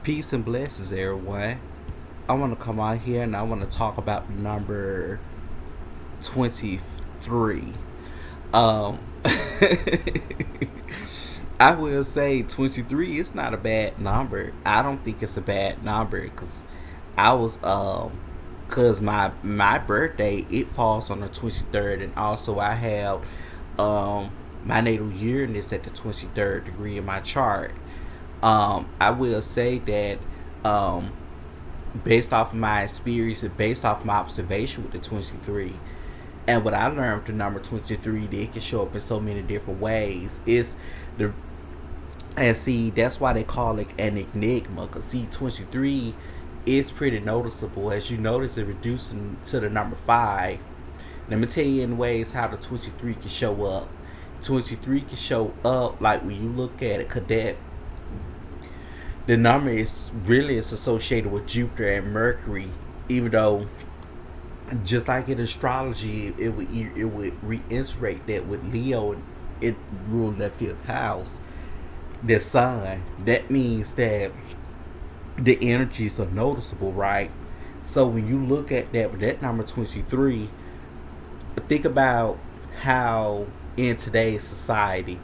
Peace and blessings, everyone. I want to come out here and I want to talk about number 23. Um, I will say 23 is not a bad number. I don't think it's a bad number because I was, because my birthday, it falls on the 23rd, and also I have, um, my natal Uranus at the 23rd degree in my chart. I will say that, um, based off of my experience and based off my observation with the 23, and what I learned with the number 23, that it can show up in so many different ways. It's the and see, that's why they call it an enigma. Cause see, 23 is pretty noticeable. As you notice, it reducing to the number five. Let me tell you in ways how the 23 can show up. 23 can show up like when you look at it, cadet. The number is associated with Jupiter and Mercury, even though just like in astrology, it would reiterate that with Leo, it ruled that fifth house, the sun. That means that the energies are noticeable, right? So when you look at that with that number 23, think about how in today's society,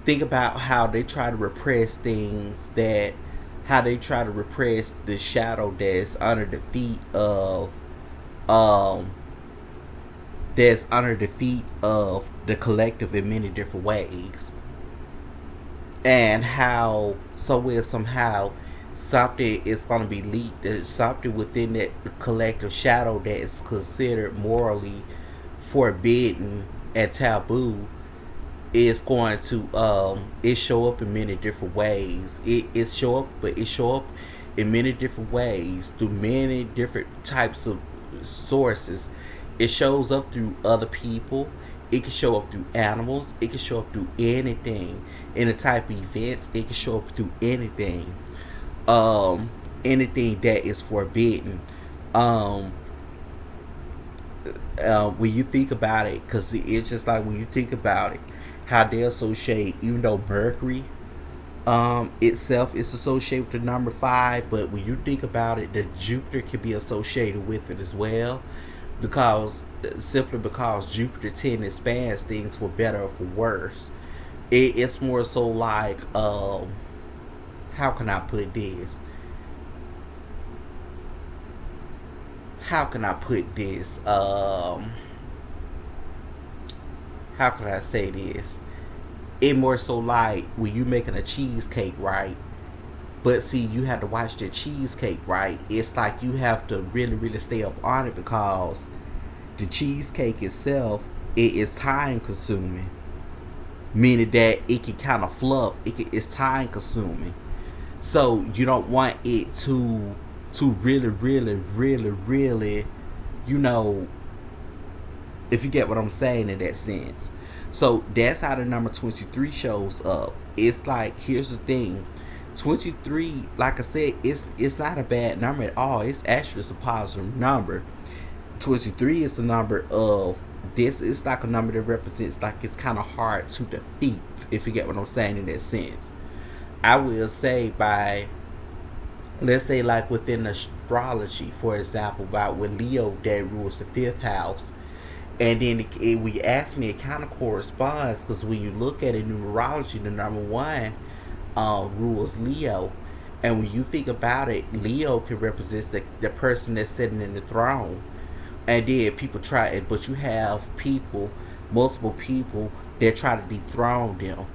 think about how they try to repress things that how they try to repress the shadow um that's under the feet of the collective in many different ways, and how somewhere somehow something is going to be leaked. There's something within that collective shadow that is considered morally forbidden and taboo is going to it show up in many different ways. It show up in many different ways through many different types of sources. It shows up through other people. It can show up through animals. It can show up through anything. In a type of events, it can show up through anything. Um, Anything that is forbidden. Um, when you think about it, because it's just like when you think about it, how they associate, even though Mercury itself is associated with the number five, but when you think about it, the Jupiter can be associated with it as well, because simply because Jupiter tends to expand things for better or for worse. It's more so like, how can I put this? How can I put this? How can I say this? It more so like when you making a cheesecake, right? But see, you have to watch the cheesecake, right? It's like you have to really, really stay up on it, because the cheesecake itself, it is time consuming, meaning that it can kind of fluff. It's time consuming, so you don't want it to really, really, really, really, you know, if you get what I'm saying in that sense. So that's how the number 23 shows up. It's like, here's the thing, 23, like I said, it's not a bad number at all. It's actually a positive number. 23 is a number of this. It's like a number that represents, like, it's kind of hard to defeat, if you get what I'm saying in that sense. I will say, by, let's say, like within astrology, for example, about with Leo that rules the fifth house, and then when you ask me, it kind of corresponds, because when you look at it in numerology, the number one rules Leo. And when you think about it, Leo can represent the person that's sitting in the throne. And then people try it, but you have people, multiple people, that try to dethrone them,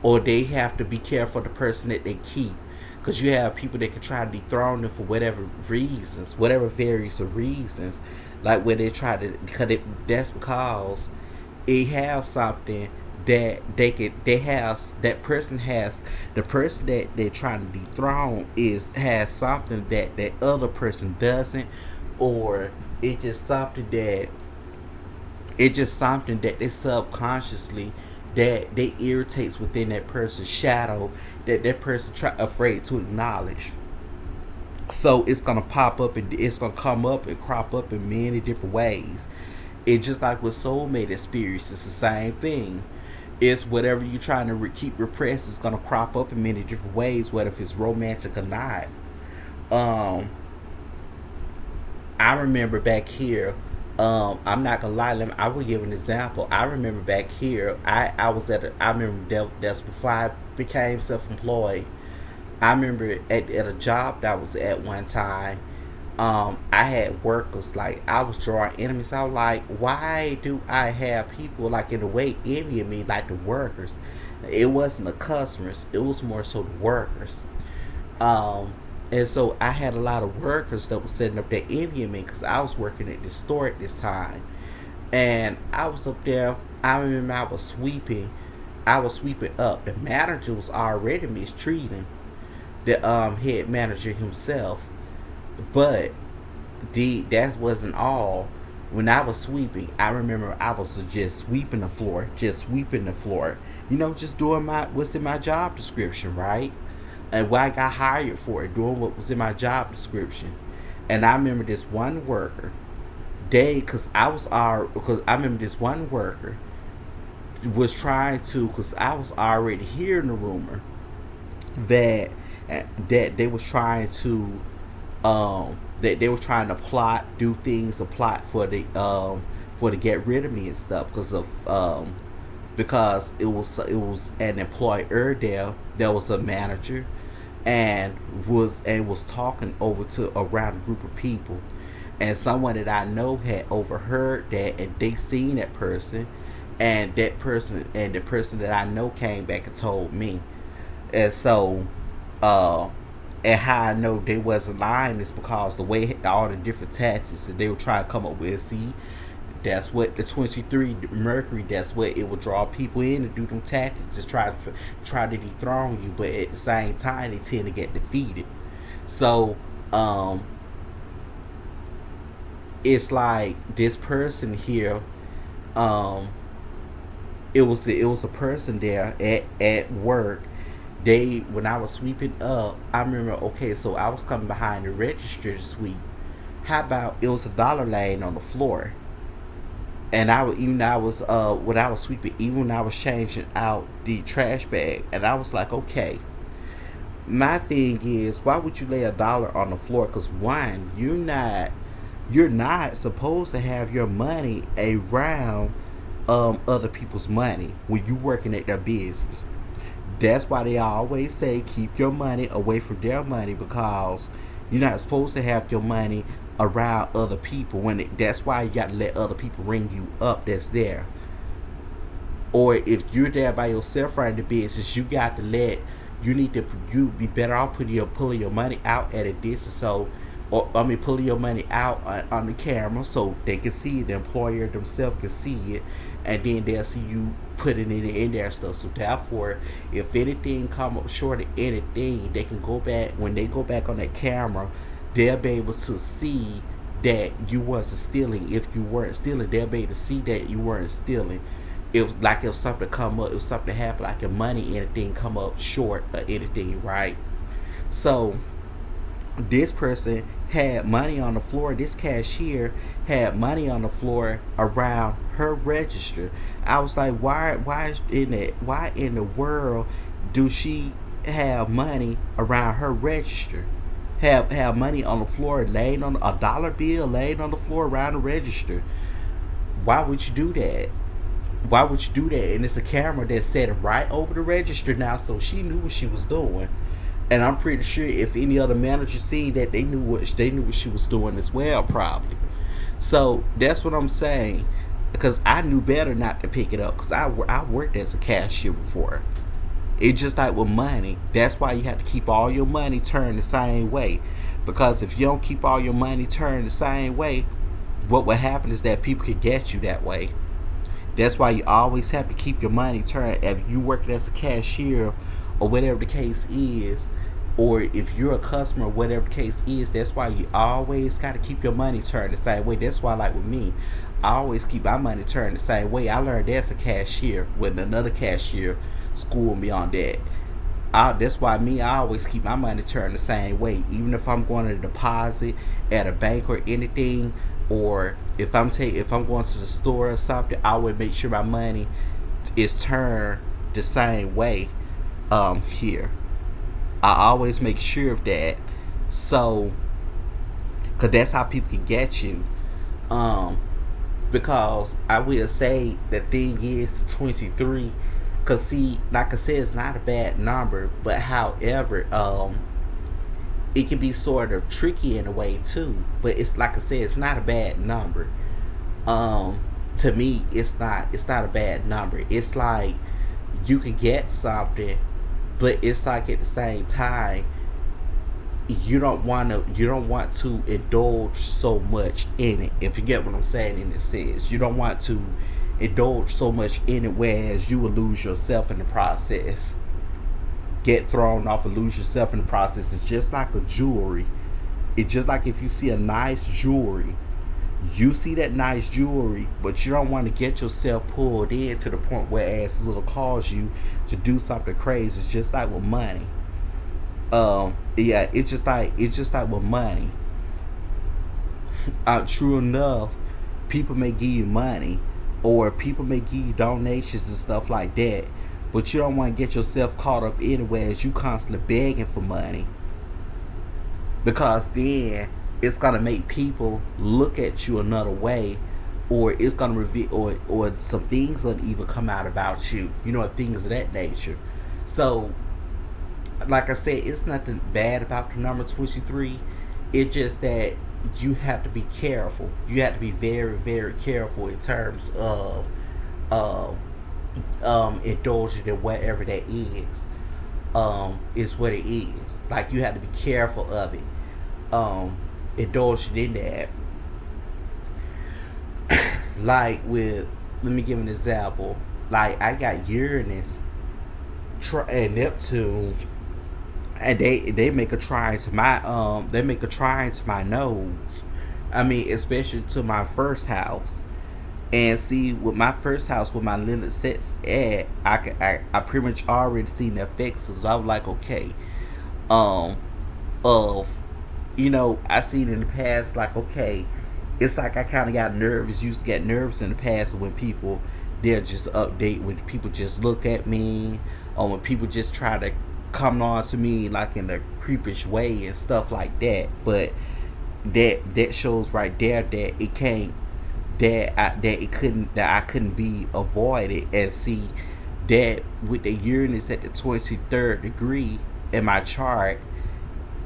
or they have to be careful of the person that they keep, because you have people that can try to dethrone them for whatever reasons, whatever various of reasons, like where they try to, because that's because it has something that they have, that person has, the person that they're trying to dethrone is has something that that other person doesn't, or it's just something that they subconsciously, that they irritates within that person's shadow, that that person afraid to acknowledge. So it's gonna pop up, and it's gonna come up and crop up in many different ways. It's just like with soulmate experience, it's the same thing. It's whatever you're trying to keep repressed is gonna crop up in many different ways. What if it's romantic or not? Um, I remember back here. I'm not gonna lie. I will give an example. I remember back here. I was at. I remember that's before I became self-employed. I remember at a job that I was at one time. I had workers like I was drawing enemies. I was like, why do I have people like in a way envying me like the workers? It wasn't the customers. It was more so the workers. Um, and so I had a lot of workers that was setting up there envying me because I was working at the store at this time, and I was up there. I remember I was sweeping. I was sweeping up. The manager was already mistreating the head manager himself, but that wasn't all. When I was sweeping, I remember I was just sweeping the floor, just sweeping the floor. Just doing my what's in my job description, right? And what I got hired for it, doing what was in my job description. And I remember this one worker, because I remember this one worker was trying to, because I was already hearing the rumor that they was trying to that they were trying to plot, do things, a plot for to get rid of me and stuff because it was an employer there was a manager and was talking over to around a group of people, and someone that I know had overheard that, and they seen that person, and the person that I know came back and told me. And so uh and how I know they wasn't lying is because the way all the different tactics that they were trying to come up with. See, that's what the 23 Mercury. That's what it will draw people in to do them tactics, just try to dethrone you. But at the same time, they tend to get defeated. So it's like this person here. Um, it was a person there at work. They When I was sweeping up, I remember. Okay, so I was coming behind the register to sweep. How about it was $1 laying on the floor, and I was when I was sweeping, even when I was changing out the trash bag, and I was like, okay. My thing is, why would you lay $1 on the floor? Because one, you're not supposed to have your money around other people's money when you working at their business. That's why they always say keep your money away from their money, because you're not supposed to have your money around other people. That's why you got to let other people ring you up. That's there. Or if you're there by yourself running the business, you need to you be better off pulling your money out at a distance. So, or I mean, pulling your money out on the camera so they can see it. The employer themselves can see it, and then they'll see you putting it in there and stuff. So therefore, if anything come up short of anything, they can go back. When they go back on that camera, they'll be able to see that you wasn't stealing. If you weren't stealing, they'll be able to see that you weren't stealing. If something come up, if something happened, like if money, anything come up short or anything, right? So this person had money on the floor. This cashier had money on the floor around her register. I was like, why in the world do she have money around her register? Have money on the floor, laying on a dollar bill, laying on the floor around the register. Why would you do that? Why would you do that? And it's a camera that's set right over the register now, so she knew what she was doing. And I'm pretty sure if any other manager seen that, they knew what she was doing as well, probably. So that's what I'm saying, because I knew better not to pick it up, because I worked as a cashier before. It's just like with money. That's why you have to keep all your money turned the same way, because if you don't keep all your money turned the same way, what will happen is that people could get you that way. That's why you always have to keep your money turned. If you work as a cashier or whatever the case is, or if you're a customer, whatever the case is, that's why you always got to keep your money turned the same way. That's why, like with me, I always keep my money turned the same way. I learned that as a cashier when another cashier schooled me on that. That's why I always keep my money turned the same way. Even if I'm going to deposit at a bank or anything, or if I'm going to the store or something, I would make sure my money is turned the same way here. I always make sure of that. So, because that's how people can get you. Um, because I will say the thing is 23. Because, see, like I said, it's not a bad number. But, however, it can be sort of tricky in a way, too. But it's like I said, it's not a bad number. Um, to me, it's not a bad number. It's like you can get something, but it's like at the same time you don't want to indulge so much in it. If you get what I'm saying, in a sense, you don't want to indulge so much in it, whereas you will lose yourself in the process. Get thrown off and lose yourself in the process. It's just like a jewelry. It's just like if you see a nice jewelry, you see that nice jewelry, but you don't want to get yourself pulled in to the point where it'll cause you to do something crazy. It's just like with money. Yeah, it's just like with money. True enough, people may give you money, or people may give you donations and stuff like that, but you don't want to get yourself caught up anywhere as you constantly begging for money, because then it's gonna make people look at you another way, or it's gonna reveal, or some things gonna even come out about you, things of that nature. So, like I said, it's nothing bad about the number 23. It's just that you have to be careful. You have to be very, very careful in terms of um, indulging in whatever that is what it is. Like, you have to be careful of it. Um, Indulging in that. Like with, let me give an example. Like, I got Uranus and Neptune, and they make a trine to my nose. I mean, especially to my first house. And see, with my first house, with my Lilith sets at, I pretty much already seen the effects. So I was like, okay, um, of I seen in the past, like, okay, it's like I kind of got nervous. Used to get nervous in the past when people they'll just update, when people just look at me, or when people just try to come on to me like in a creepish way and stuff like that. But that shows right there that it can't, that I couldn't be avoided. And see that with the Uranus at the 23rd degree in my chart,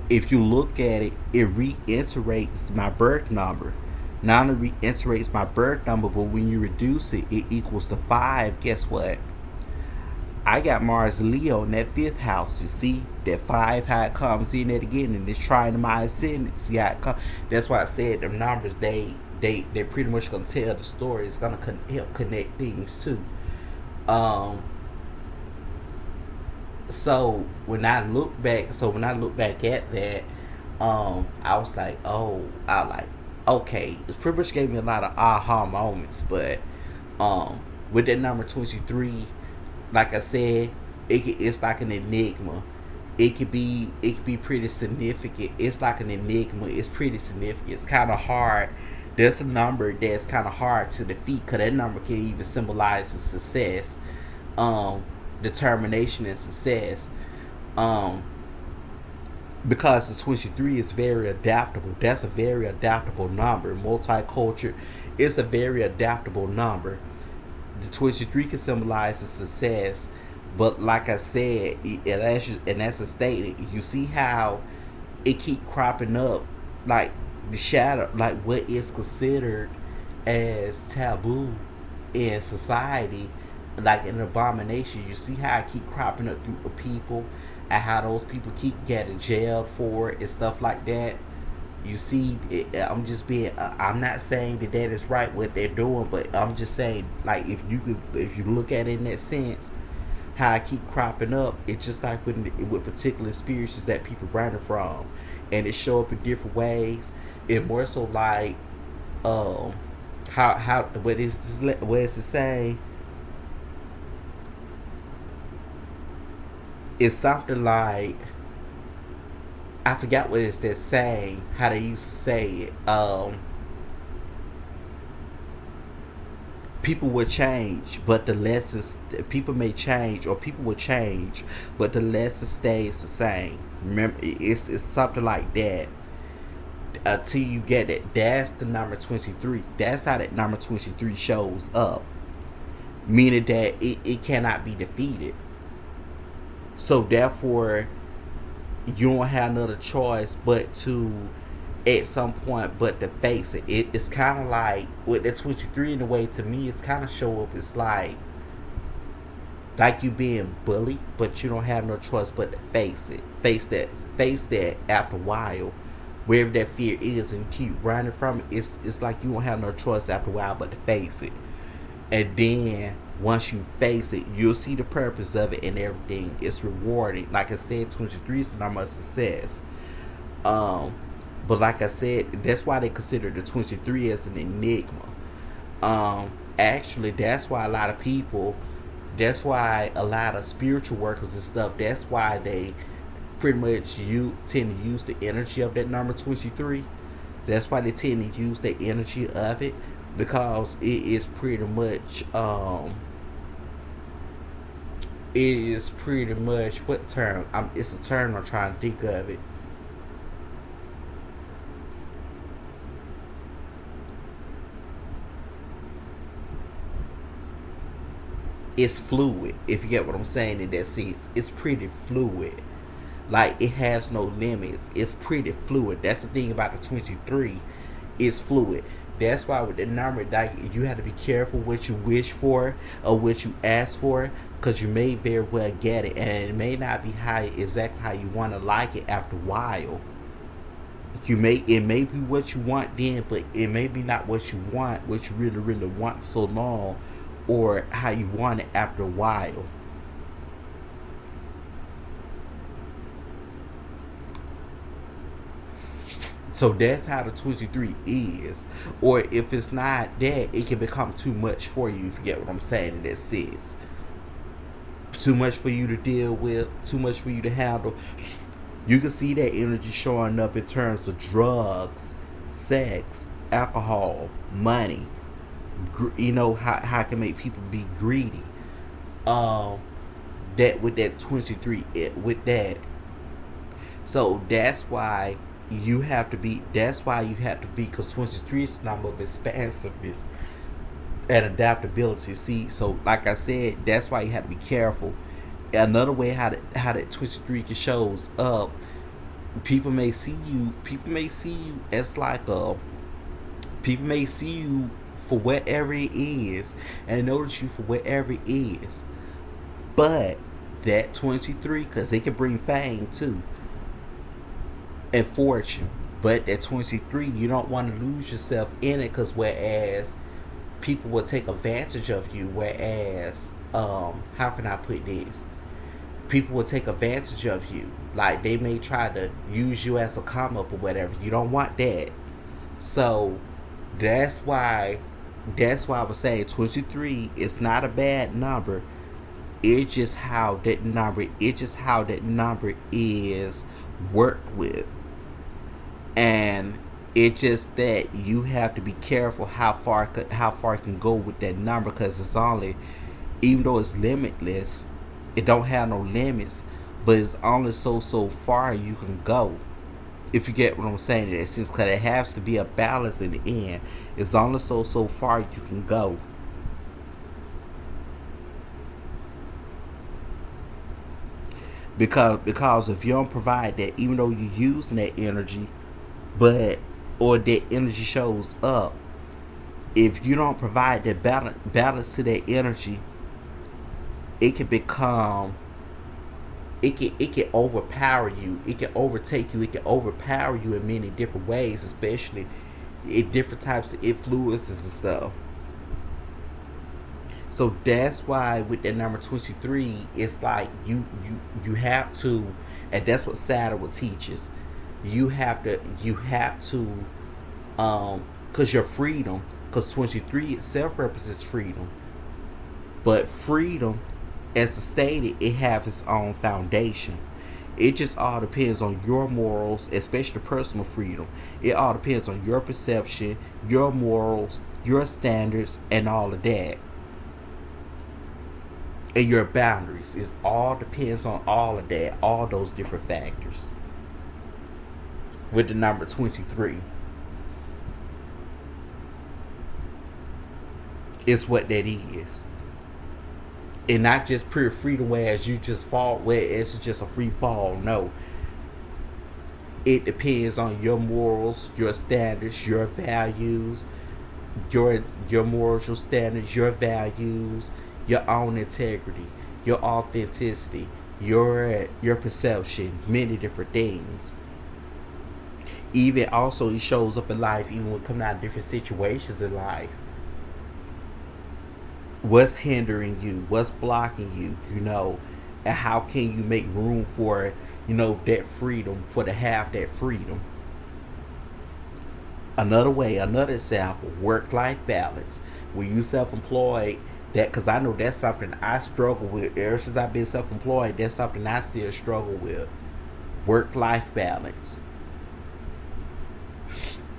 if you look at it, it reiterates my birth number. Not only reiterates my birth number, but when you reduce it, it equals to 5. Guess what? I got Mars Leo in that fifth house. You see that 5, how it comes in it again, and it's trying to my ascendant. See how it comes. That's why I said the numbers, they pretty much gonna tell the story. It's gonna help connect things too. Um, so when I look back at that, I was like, okay, it pretty much gave me a lot of aha moments. But um, with that number 23, like I said, it's like an enigma. It could be pretty significant. It's like an enigma. It's pretty significant. It's kind of hard. There's a number that's kind of hard to defeat, because that number can even symbolize a success, um, determination and success. Um, because the 23 is very adaptable. That's a very adaptable number. Multicultural. It's a very adaptable number. The 23 can symbolize a success, but like I said, and as a statement, you see how it keep cropping up, like the shadow, like what is considered as taboo in society, like an abomination. You see how it keep cropping up through people, and how those people keep getting jailed for it and stuff like that. You see, I'm not saying that that is right what they're doing, but I'm just saying, like, if you look at it in that sense, how I keep cropping up, it's just like with particular experiences that people running from, and it show up in different ways. It more so like, um, how what is it saying? It's something like, I forgot what it's that saying, how they used to say it. people will change, but the lessons, people may change, or people will change, but the lesson stays the same. Remember, it's something like that. Until you get it, that's the number 23. That's how that number 23 shows up, meaning that it cannot be defeated. So therefore, you don't have another choice but to, at some point, but to face it. It's kind of like with the 23 in a way. To me, it's kind of show up. It's like you being bullied, but you don't have no choice but to face it. Face that after a while, wherever that fear is, and keep running from it. It's like you don't have no choice after a while but to face it. And then once you face it, you'll see the purpose of it and everything. It's rewarding. Like I said, 23 is the number of success. But like I said, that's why they consider the 23 as an enigma. Actually, that's why a lot of people, that's why a lot of spiritual workers and stuff, that's why they pretty much you tend to use the energy of that number 23. That's why they tend to use the energy of it, because it is pretty much what term? It's a term I'm trying to think of it. It's fluid. If you get what I'm saying in that sense, it's pretty fluid. Like it has no limits. It's pretty fluid. That's the thing about the 23. It's fluid. That's why with the number, like, you have to be careful what you wish for or what you ask for, because you may very well get it, and it may not be exactly how you want to like it after a while. It may be what you want then, but it may be not what you want, what you really want for so long, or how you want it after a while. So that's how the 23 is. Or if it's not that, it can become too much for you, if you get what I'm saying in that sense. Too much for you to deal with, too much for you to handle. You can see that energy showing up in terms of drugs, sex, alcohol, money. You know how it can make people be greedy. That with that 23, with that. So that's why you have to be. That's why you have to be, because 23 is the number of expansiveness and adaptability. See, so like I said, that's why you have to be careful. Another way how that 23 can shows up, people may see you. People may see you as like a. People may see you for whatever it is, and notice you for whatever it is. But that 23, because it can bring fame too and fortune. But that 23, you don't want to lose yourself in it, because whereas people will take advantage of you, whereas how can I put this? People will take advantage of you. Like they may try to use you as a come up or whatever. You don't want that. So that's why I was saying 23 is not a bad number. It's just how that number is worked with. And it's just that you have to be careful how far you can go with that number, because it's only, even though it's limitless, it don't have no limits, but it's only so far you can go. If you get what I'm saying in that sense, because it has to be a balance in the end. It's only so far you can go. Because if you don't provide that, even though you're using that energy, but or that energy shows up, if you don't provide that balance to that energy, it can become, it can overpower you, it can overtake you, it can overpower you in many different ways, especially in different types of influences and stuff. So that's why with that number 23, it's like you have to, and that's what Saturn will teach us. You have to because your freedom, because 23 itself represents freedom, but freedom, as stated, it has its own foundation. It just all depends on your morals, especially personal freedom. It all depends on your perception, your morals, your standards, and all of that. And your boundaries. It all depends on all of that, all those different factors. With the number 23, it's what that is. And not just pure freedom where as you just fall, where it's just a free fall. No, it depends on your morals, your standards, your values, your morals, your standards, your values, your own integrity, your authenticity, your perception, many different things. Even also, it shows up in life, even when coming out of different situations in life. What's hindering you? What's blocking you? And how can you make room for that freedom, for to have that freedom? Another way, another example, work-life balance. When you self-employed, that because I know that's something I struggle with ever since I've been self-employed. That's something I still struggle with. Work-life balance.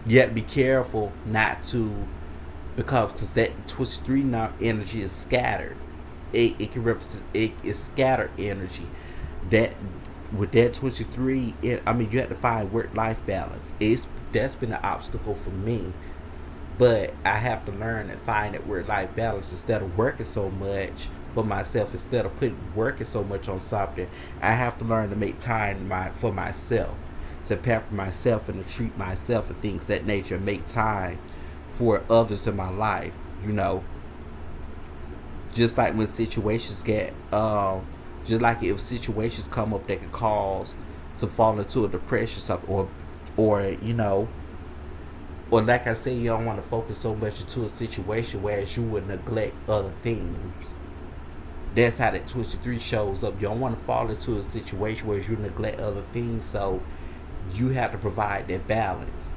Yet be careful not to, because that 23 now energy is scattered. It can represent, it is scattered energy. That with that 23, I mean, you have to find work-life balance. That's been an obstacle for me, but I have to learn and find that work-life balance instead of working so much for myself. Instead of working so much on something, I have to learn to make time for myself, to pamper myself and to treat myself and things that nature. Make time for others in my life. Just like when situations get, just like if situations come up that could cause to fall into a depression or something, or or like I said, you don't want to focus so much into a situation whereas you would neglect other things. That's how that 23 shows up. You don't want to fall into a situation where you neglect other things, so you have to provide that balance.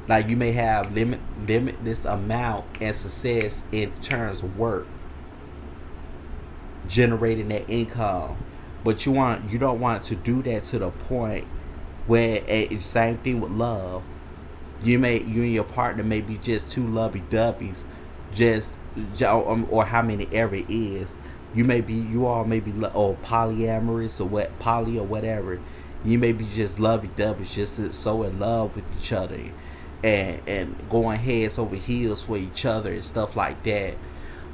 Like you may have limitless amount and success in terms of work, generating that income, but you don't want to do that to the point where same thing with love. You and your partner may be just two lovey dovey, just or how many ever it is. You all may be or polyamorous or poly or whatever. You may be just lovey dovey, just so in love with each other, and going heads over heels for each other and stuff like that.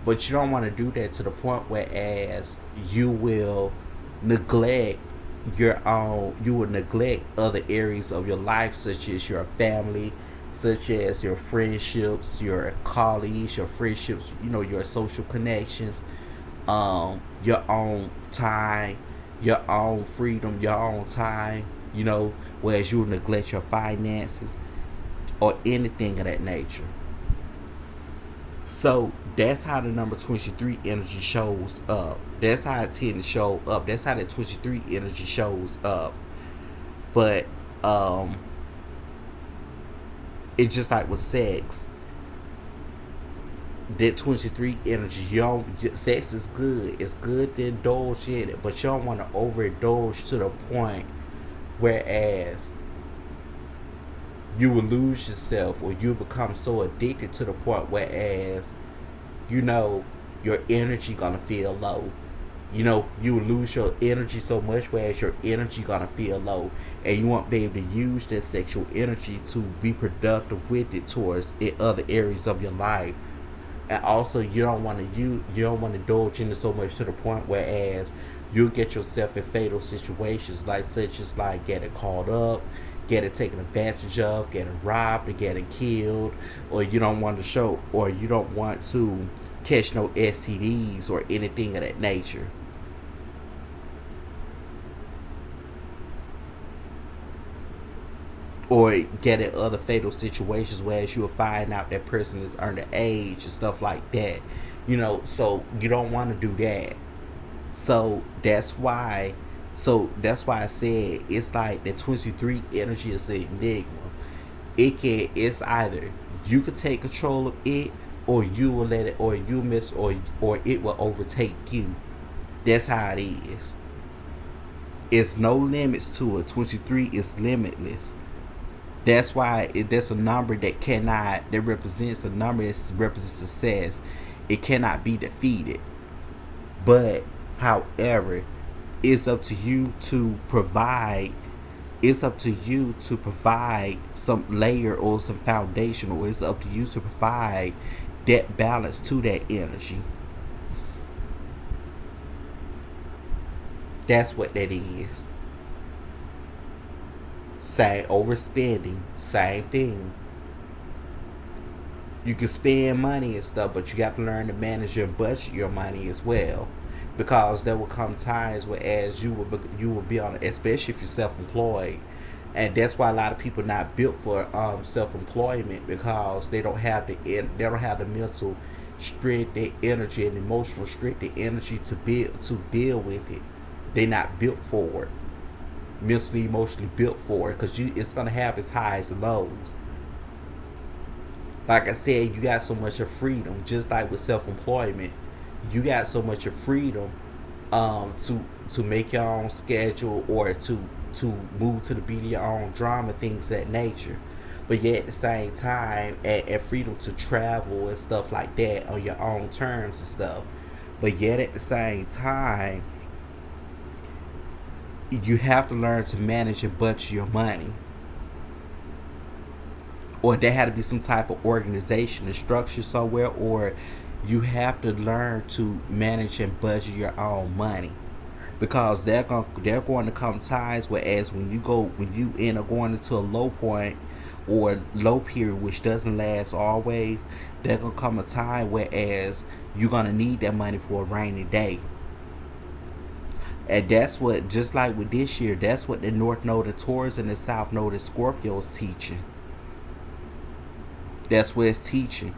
But you don't want to do that to the point where as you will neglect you will neglect other areas of your life, such as your family, such as your friendships, your colleagues, your friendships, your social connections, your own time, your own freedom, your own time, whereas you will neglect your finances or anything of that nature. So that's how the number 23 energy shows up. That's how it tends to show up. That's how the 23 energy shows up. But it's just like with sex. That 23 energy, sex is good. It's good to indulge in it, but you don't want to overindulge to the point whereas you will lose yourself or you become so addicted to the point whereas your energy gonna feel low. You will lose your energy so much whereas your energy gonna feel low, and you won't be able to use that sexual energy to be productive with it towards other areas of your life. And also you don't want to indulge in it so much to the point whereas you'll get yourself in fatal situations, like such as like getting caught up, getting taken advantage of, getting robbed, or getting killed, or you don't want to catch no STDs or anything of that nature. Or get in other fatal situations where you'll find out that person is underage and stuff like that. So you don't want to do that. So that's why I said it's like the 23 energy is an enigma. It's either you could take control of it, or you will let it, or you miss, or it will overtake you. That's how it is. It's no limits to it. 23 is limitless. That's why that's a number that represents a number that represents success. It cannot be defeated. But however, it's up to you to provide it's up to you to provide some layer or some foundation, or it's up to you to provide that balance to that energy. That's what that is. Say overspending, same thing. You can spend money and stuff, but you got to learn to manage your budget, your money as well, because there will come times where as you will be on, especially if you're self-employed, and that's why a lot of people are not built for self-employment, because they don't have the mental strength, the energy, and emotional strength, the energy to deal with it. They're not built for it, mentally, emotionally built for it, because you it's gonna have its highs and lows. Like I said, you got so much of freedom. Just like with self-employment, you got so much of freedom to make your own schedule, or to move to the beat of your own drama, things of that nature. But yet at the same time, and freedom to travel and stuff like that on your own terms and stuff. But yet at the same time, you have to learn to manage and budget your money, or there had to be some type of organization and structure somewhere, or you have to learn to manage and budget your own money, because they're going to come times where as when you end up going into a low point or low period, which doesn't last always, there gonna come a time where as you're gonna need that money for a rainy day. And that's what, just like with this year, that's what the North Node of Taurus and the South Node of Scorpio is teaching. That's what it's teaching.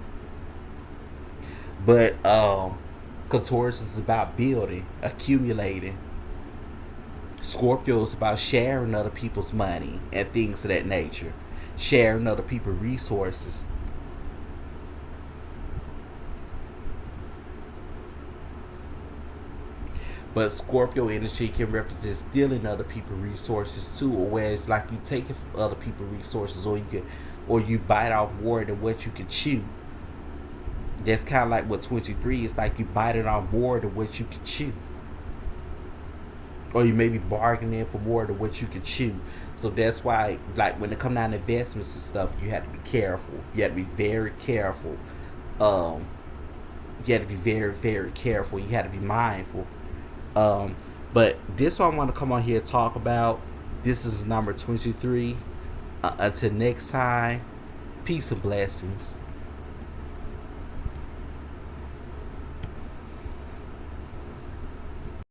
But Taurus is about building, accumulating. Scorpio is about sharing other people's money and things of that nature, sharing other people's resources. But Scorpio energy can represent stealing other people's resources too, or where it's like you taking from other people's resources, or you bite off more than what you can chew. That's kind of like what 23 is like. You bite it off more than what you can chew, or you may be bargaining for more than what you can chew. So that's why, like when it comes down to investments and stuff, you have to be careful. You have to be very careful. Um, you have to be very, very careful. You have to be mindful. Um, but this one I want to come on here and talk about. This is number 23. Until next time, peace and blessings.